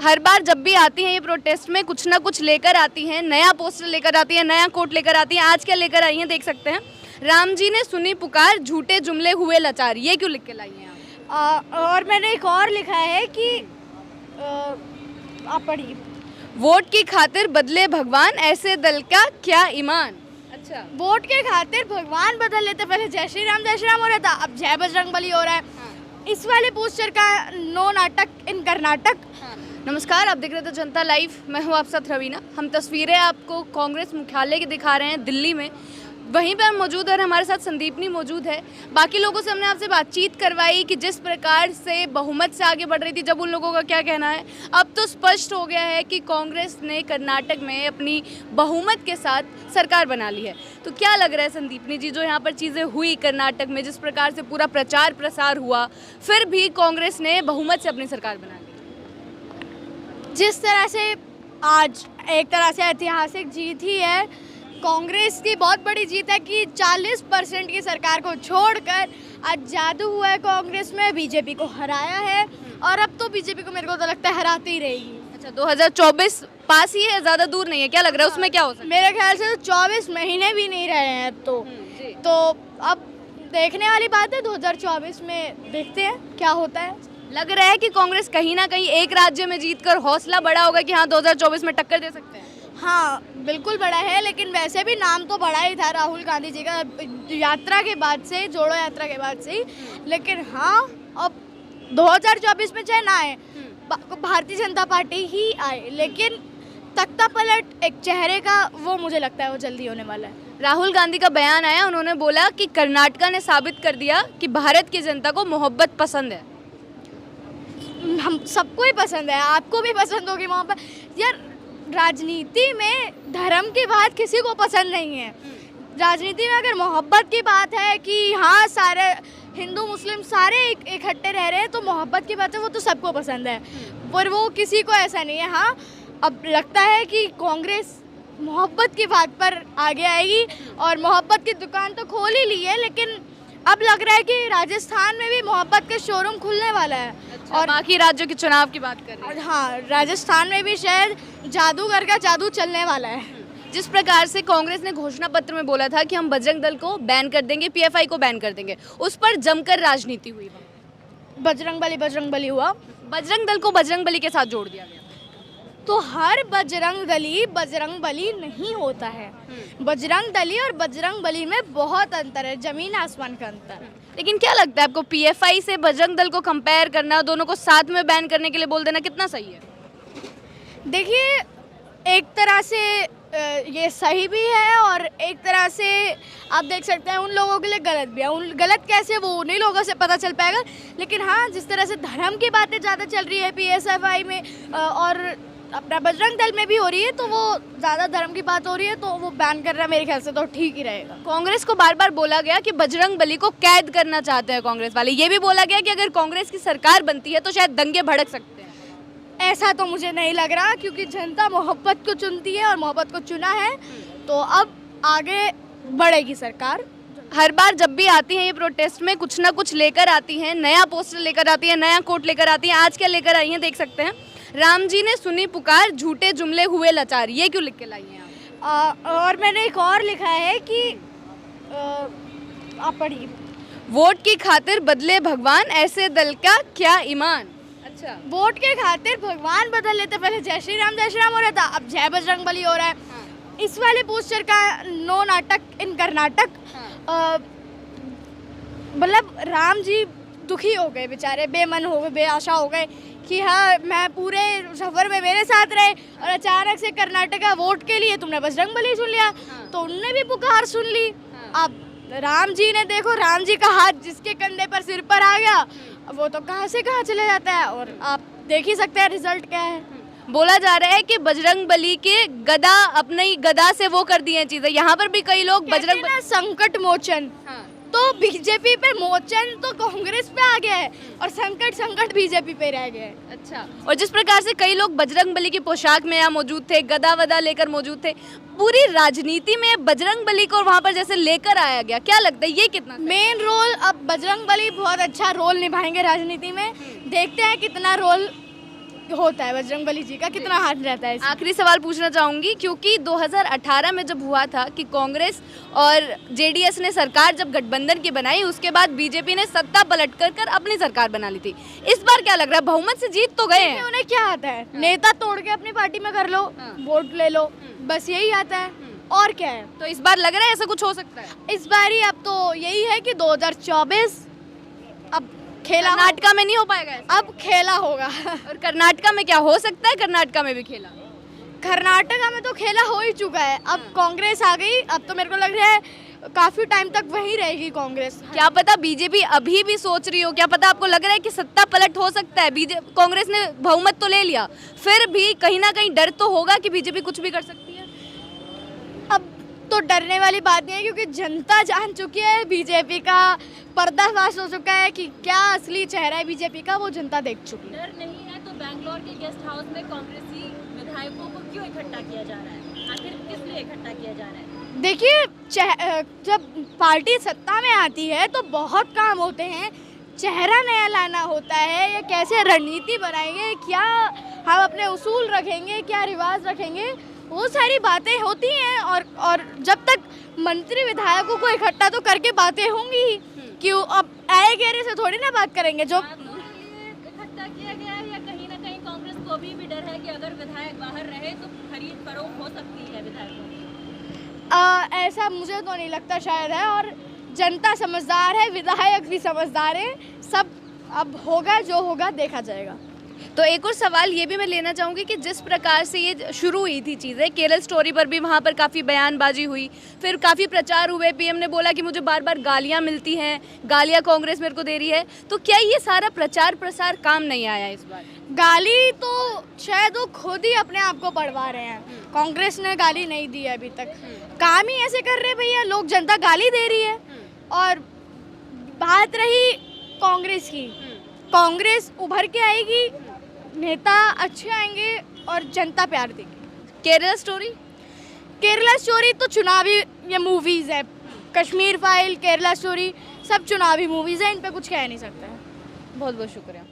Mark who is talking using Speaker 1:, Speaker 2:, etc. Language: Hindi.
Speaker 1: हर बार जब भी आती हैं ये प्रोटेस्ट में कुछ ना कुछ लेकर आती हैं, नया पोस्टर लेकर आती हैं, नया कोट लेकर आती हैं। आज क्या लेकर आई हैं देख सकते हैं। राम जी ने सुनी पुकार, झूठे जुमले हुए लाचार। ये क्यों लिख के लाई हैं आप?
Speaker 2: और मैंने एक और लिखा है कि आप पढ़िए।
Speaker 1: वोट की खातिर बदले भगवान, ऐसे दल का क्या ईमान। अच्छा,
Speaker 2: वोट के खातिर भगवान बदल लेते। पहले जय श्री राम हो रहा था, अब जय बजरंग बली हो रहा है। इस वाले पोस्टर का नो नाटक इन कर्नाटक।
Speaker 1: नमस्कार, आप देख रहे थे जनता लाइव। मैं हूँ आप साथ रवीना। हम तस्वीरें आपको कांग्रेस मुख्यालय की दिखा रहे हैं दिल्ली में। वहीं पर हम मौजूद है और हमारे साथ संदीपनी मौजूद है। बाकी लोगों से हमने आपसे बातचीत करवाई कि जिस प्रकार से बहुमत से आगे बढ़ रही थी, जब उन लोगों का क्या कहना है। अब तो स्पष्ट हो गया है कि कांग्रेस ने कर्नाटक में अपनी बहुमत के साथ सरकार बना ली है। तो क्या लग रहा है संदीपनी जी, जो यहाँ पर चीज़ें हुई कर्नाटक में, जिस प्रकार से पूरा प्रचार प्रसार हुआ, फिर भी कांग्रेस ने बहुमत से अपनी सरकार बना ली।
Speaker 2: जिस तरह से आज एक तरह से ऐतिहासिक जीत ही है, कांग्रेस की बहुत बड़ी जीत है कि 40% की सरकार को छोड़कर आज जादू हुआ है कांग्रेस में, बीजेपी को हराया है। और अब तो बीजेपी को मेरे को तो लगता है हराती ही रहेगी।
Speaker 1: अच्छा, 2024 पास ही है, ज़्यादा दूर नहीं है। क्या लग रहा है उसमें क्या हो सकता है?
Speaker 2: मेरे ख्याल से तो 24 महीने भी नहीं रहे हैं अब तो अब देखने वाली बात है। 2024 में देखते हैं क्या होता है।
Speaker 1: लग रहा है कि कांग्रेस कहीं ना कहीं एक राज्य में जीतकर हौसला बड़ा होगा कि हाँ 2024 में टक्कर दे सकते हैं।
Speaker 2: हाँ बिल्कुल बड़ा है, लेकिन वैसे भी नाम तो बड़ा ही था राहुल गांधी जी का यात्रा के बाद से, जोड़ो यात्रा के बाद से ही। लेकिन हाँ, अब 2024 में चाहे ना आए, भारतीय जनता पार्टी ही आए, लेकिन तख्ता पलट एक चेहरे का वो मुझे लगता है वो जल्दी होने वाला है।
Speaker 1: राहुल गांधी का बयान आया, उन्होंने बोला कि कर्नाटक ने साबित कर दिया कि भारत की जनता को मोहब्बत पसंद है।
Speaker 2: हम सबको ही पसंद है, आपको भी पसंद होगी मोहब्बत। यार राजनीति में धर्म की बात किसी को पसंद नहीं है। राजनीति में अगर मोहब्बत की बात है कि हाँ सारे हिंदू मुस्लिम सारे इकट्ठे रह रहे हैं, तो मोहब्बत की बात है, वो तो सबको पसंद है। पर वो किसी को ऐसा नहीं है। हाँ, अब लगता है कि कांग्रेस मोहब्बत की बात पर आगे आएगी और मोहब्बत की दुकान तो खोल ही ली है, लेकिन अब लग रहा है कि राजस्थान में भी मोहब्बत के शोरूम खुलने वाला है।
Speaker 1: अच्छा, और बाकी राज्यों के चुनाव की बात कर रहे हैं।
Speaker 2: हाँ, राजस्थान में भी शायद जादूगर का जादू चलने वाला है।
Speaker 1: जिस प्रकार से कांग्रेस ने घोषणा पत्र में बोला था कि हम बजरंग दल को बैन कर देंगे, पीएफआई को बैन कर देंगे, उस पर जमकर राजनीति हुई।
Speaker 2: बजरंग बली हुआ,
Speaker 1: बजरंग दल को बजरंग बली के साथ जोड़ दिया गया।
Speaker 2: तो हर बजरंग बली नहीं होता है। बजरंग दली और बजरंग बली में बहुत अंतर है, जमीन आसमान का अंतर।
Speaker 1: लेकिन क्या लगता है आपको, पीएफआई से बजरंग दल को कंपेयर करना, दोनों को साथ में बैन करने के लिए बोल देना कितना सही है?
Speaker 2: देखिए, एक तरह से ये सही भी है और एक तरह से आप देख सकते हैं उन लोगों के लिए गलत भी है। गलत कैसे, वो उन्हीं लोगों से पता चल पाएगा। लेकिन हाँ, जिस तरह से धर्म की बातें ज़्यादा चल रही है पीएसएफआई में और अपना बजरंग दल में भी हो रही है, तो वो ज़्यादा धर्म की बात हो रही है, तो वो बैन करना मेरे ख्याल से तो ठीक ही रहेगा।
Speaker 1: कांग्रेस को बार बार बोला गया कि बजरंग बली को कैद करना चाहते हैं कांग्रेस वाले। ये भी बोला गया कि अगर कांग्रेस की सरकार बनती है तो शायद दंगे भड़क सकते हैं।
Speaker 2: ऐसा तो मुझे नहीं लग रहा, क्योंकि जनता मोहब्बत को चुनती है और मोहब्बत को चुना है, तो अब आगे बढ़ेगी सरकार।
Speaker 1: हर बार जब भी आती हैं ये प्रोटेस्ट में कुछ ना कुछ लेकर आती हैं, नया पोस्टर लेकर आती हैं, नया कोट लेकर आती हैं। आज क्या लेकर आई हैं देख सकते हैं। राम जी ने सुनी पुकार, झूठे जुमले हुए लाचार। ये क्यों लिख के लाई हैं आप?
Speaker 2: और मैंने एक और लिखा है कि आप पढ़िए।
Speaker 1: वोट की खातिर बदले भगवान, ऐसे दल का क्या ईमान। अच्छा,
Speaker 2: वोट के खातिर भगवान बदल लेते। पहले जय श्री राम हो रहा था, अब जय बजरंग बली हो रहा है। इस वाले पोस्टर का नो नाटक इन कर्नाटक। मतलब राम जी दुखी हो गए बेचारे, बेमन हो गए, बेआशा हो गए कि हाँ मैं पूरे सफर में मेरे साथ रहे और अचानक से कर्नाटका वोट के लिए तुमने बजरंग बली सुन लिया। तो उनने भी पुकार सुन ली। अब राम जी ने देखो, राम जी का हाथ जिसके कंधे पर सिर पर आ गया, वो तो कहाँ से कहाँ चले जाता है, और आप देख ही सकते हैं रिजल्ट क्या है।
Speaker 1: बोला जा रहा है कि बजरंग बली के गदा, अपनी गदा से वो कर दिए चीजें। यहाँ पर भी कई लोग बजरंग
Speaker 2: संकट मोचन, तो बीजेपी पे मोचन तो कांग्रेस पे आ गया है और संकट बीजेपी पे रह गया है।
Speaker 1: अच्छा, और जिस प्रकार से कई लोग बजरंग बली की पोशाक में यहाँ मौजूद थे, गदा वदा लेकर मौजूद थे, पूरी राजनीति में बजरंग बली को वहाँ पर जैसे लेकर आया गया। क्या लगता है ये कितना
Speaker 2: मेन रोल? अब बजरंग बली बहुत अच्छा रोल निभाएंगे राजनीति में, देखते हैं कितना रोल होता है बजरंगबली जी का, कितना हाथ रहता है इसमें।
Speaker 1: आखिरी सवाल पूछना चाहूंगी, क्योंकि 2018 में जब हुआ था कि कांग्रेस और जेडीएस ने सरकार जब गठबंधन की बनाई, उसके बाद बीजेपी ने सत्ता पलट कर अपनी सरकार बना ली थी। इस बार क्या लग रहा है, बहुमत से जीत तो गए हैं?
Speaker 2: उन्हें क्या आता है, नेता तोड़ के अपनी पार्टी में कर लो, वोट ले लो, बस यही आता है, और क्या है।
Speaker 1: तो इस बार लग रहा है ऐसा कुछ हो सकता है?
Speaker 2: इस बार ही अब तो यही है कि 2024 अब खेला,
Speaker 1: कर्नाटका में नहीं हो पाएगा ऐसा?
Speaker 2: अब खेला होगा।
Speaker 1: और कर्नाटका में क्या हो सकता है? कर्नाटका में भी खेला,
Speaker 2: कर्नाटका में तो खेला हो ही चुका है, अब कांग्रेस आ गई, अब तो मेरे को लग रहा है काफी टाइम तक वहीं रहेगी कांग्रेस।
Speaker 1: क्या पता बीजेपी अभी भी सोच रही हो, क्या पता आपको लग रहा है कि सत्ता पलट हो सकता है? कांग्रेस ने बहुमत तो ले लिया, फिर भी कहीं ना कहीं डर तो होगा कि बीजेपी कुछ भी कर सकती है।
Speaker 2: अब तो डरने वाली बात नहीं है, क्योंकि जनता जान चुकी है, बीजेपी का पर्दाफाश हो चुका है कि क्या असली चेहरा है बीजेपी का, वो जनता देख चुकी है।
Speaker 3: डर नहीं है तो बैंगलोर के गेस्ट हाउस में कांग्रेसी विधायकों को क्यों इकट्ठा किया जा रहा है? आखिर किस लिए इकट्ठा किया जा रहा है?
Speaker 2: देखिए, जब पार्टी सत्ता में आती है तो बहुत काम होते हैं, चेहरा नया लाना होता है, या कैसे रणनीति बनाएंगे, क्या हम अपने उसूल रखेंगे, क्या रिवाज रखेंगे, वो सारी बातें होती हैं। और जब तक मंत्री विधायकों को इकट्ठा तो करके बातें होंगी ही, कि अब आए गहरे से थोड़ी ना बात करेंगे। जो
Speaker 3: इकट्ठा किया गया है, या कहीं ना कहीं कांग्रेस को भी डर है कि अगर विधायक बाहर रहे तो खरीद फरोख्त हो सकती है विधायकों की?
Speaker 2: ऐसा मुझे तो नहीं लगता शायद है, और जनता समझदार है, विधायक भी समझदार है, सब अब होगा जो होगा देखा जाएगा।
Speaker 1: तो एक और सवाल ये भी मैं लेना चाहूँगी कि जिस प्रकार से ये शुरू हुई थी चीज़ें, केरल स्टोरी पर भी वहाँ पर काफ़ी बयानबाजी हुई, फिर काफ़ी प्रचार हुए, पीएम ने बोला कि मुझे बार बार गालियाँ मिलती हैं, गालियाँ कांग्रेस मेरे को दे रही है, तो क्या ये सारा प्रचार प्रसार काम नहीं आया इस बार?
Speaker 2: गाली तो शायद वो खुद ही अपने आप को पढ़वा रहे हैं, कांग्रेस ने गाली नहीं दी है अभी तक, काम ही ऐसे कर रहे भैया लोग, जनता गाली दे रही है। और बात रही कांग्रेस की, कांग्रेस उभर के आएगी, नेता अच्छे आएंगे और जनता प्यार देगी।
Speaker 1: केरला स्टोरी?
Speaker 2: केरला स्टोरी तो चुनावी ये मूवीज़ है, कश्मीर फाइल, केरला स्टोरी सब चुनावी मूवीज़ हैं, इन पे कुछ कह नहीं सकते हैं।
Speaker 1: बहुत बहुत शुक्रिया।